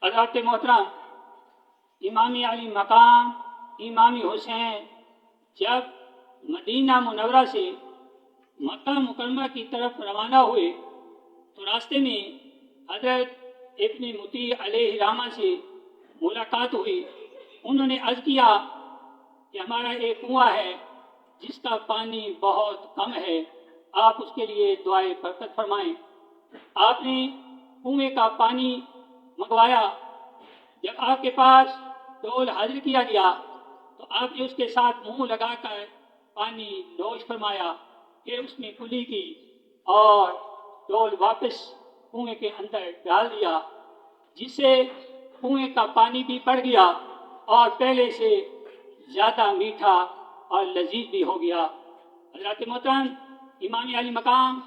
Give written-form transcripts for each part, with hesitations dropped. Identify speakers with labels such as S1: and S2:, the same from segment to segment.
S1: हज़रत मोहतरम इमाम अली मकाम इमाम हुसैन जब मदीना मुनव्वरा से मक्का मुकरमा की तरफ रवाना हुए तो रास्ते में हज़रत इब्न मुती अलैहि रहमा से मुलाकात हुई। उन्होंने अर्ज़ किया कि हमारा एक कुआं है जिसका पानी बहुत कम है, आप उसके लिए दुआए बरकत फरमाएं। आपने कुएं का पानी मंगवाया। जब आपके पास डोल हाजिर किया गया तो आपने उसके साथ मुंह लगाकर पानी नोश फरमाया, फिर उसमें कुली की और डोल वापस कुएं के अंदर डाल दिया, जिससे कुएं का पानी भी बढ़ गया और पहले से ज़्यादा मीठा और लजीज भी हो गया। हज़रत मोहतरम इमाम अली मकाम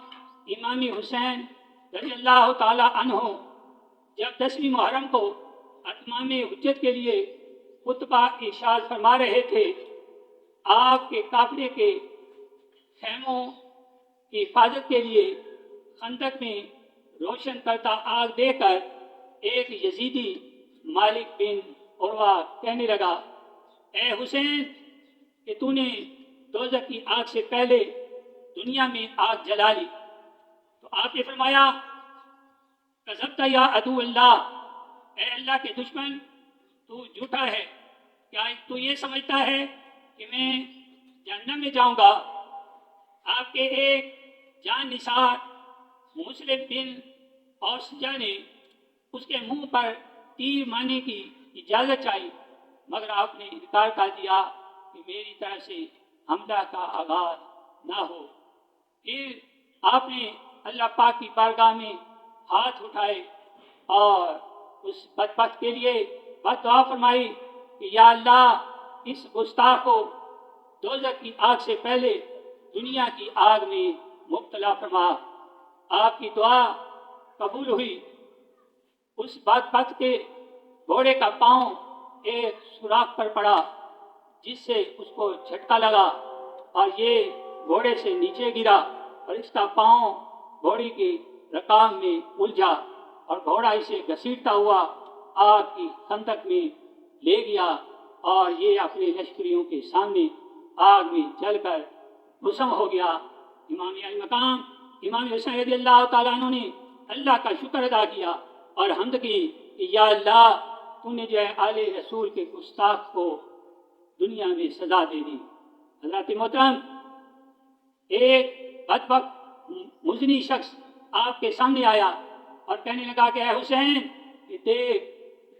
S1: इमाम हुसैन रज़ियल्लाहु ताला अन्हु जब 10वीं मुहर्रम को अतमाम हुज्जत के लिए खुतबा इरशाद फरमा रहे थे, आपके काफिले के खैमों की हिफाजत के लिए खंदक में रोशन करता आग देकर एक यजीदी मालिक बिन उर्वा कहने लगा, ए हुसैन कि तूने दोज़ख की आग से पहले दुनिया में आग जला ली। तो आपने फरमाया, कज़ब्ता या अदू अल्लाह, ए अल्लाह के दुश्मन तू झूठा है। क्या तू ये समझता है कि मैं जहन्नम में जाऊंगा? आपके एक जान निसार मुस्लिम बिन औसजा ने उसके मुंह पर तीर मारने की इजाज़त चाहिए, मगर आपने इनकार कर दिया कि मेरी तरफ से हमला का आगाज ना हो। फिर आपने अल्लाह पाक की बारगाह में हाथ उठाए और उस बदबख्त के लिए बददुआ फरमाई कि या अल्लाह, इस गुस्ताख को दोज़ख की आग से पहले दुनिया की आग में मुब्तला फरमा। आपकी दुआ कबूल हुई। उस बदबख्त के घोड़े का पांव एक सुराख पर पड़ा, जिससे उसको झटका लगा और ये घोड़े से नीचे गिरा और इसका पांव घोड़ी के रकाम में उलझा और घोड़ा इसे घसीटता हुआ आग की खंदक में ले गया और ये अपने लश्करियों के सामने आग में जलकर भस्म हो गया। इमाम अली मकाम इमाम हुसैन रज़ियल्लाहु ताला अन्हु ने अल्लाह का शुक्र अदा किया और हम्द की कि या अल्लाह, तूने जो है आले रसूल के गुस्ताख को दुनिया में सजा दे दी। हज़रत मोहतरम एक बदबख्त मुज़नी शख्स आपके सामने आया और कहने लगा कि हुसैन, देख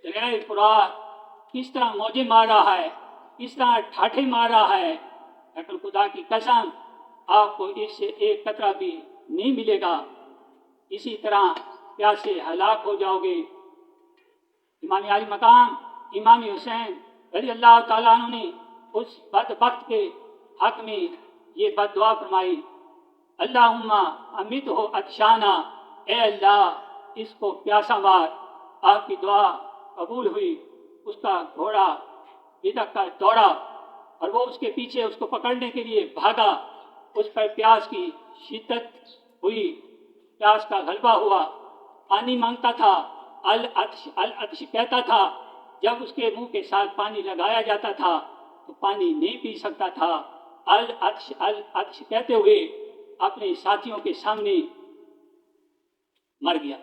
S1: दरियाए फुरात किस तरह मौजें मार रहा है, किस तरह ठाठे मार रहा है, लेकिन खुदा की कसम आपको इससे एक कतरा भी नहीं मिलेगा, इसी तरह प्यासे हलाक हो जाओगे। इमाम अली मकाम इमाम हुसैन रज़ियल्लाहु ताला अन्हु ने उस बदबख्त के हक में ये बददुआ फरमाई, अल्लाहुम्मा अमित हो अतशाना, ए अल्लाह इसको प्यासा मार। आपकी दुआ कबूल हुई। उसका घोड़ा बिदक कर दौड़ा और वो उसके पीछे उसको पकड़ने के लिए भागा। उस पर प्यास की शिद्दत हुई, प्यास का गलबा हुआ, पानी मांगता था, अल अत्श कहता था। जब उसके मुंह के साथ पानी लगाया जाता था तो पानी नहीं पी सकता था। अल अत्श कहते हुए अपने साथियों के सामने मर गया।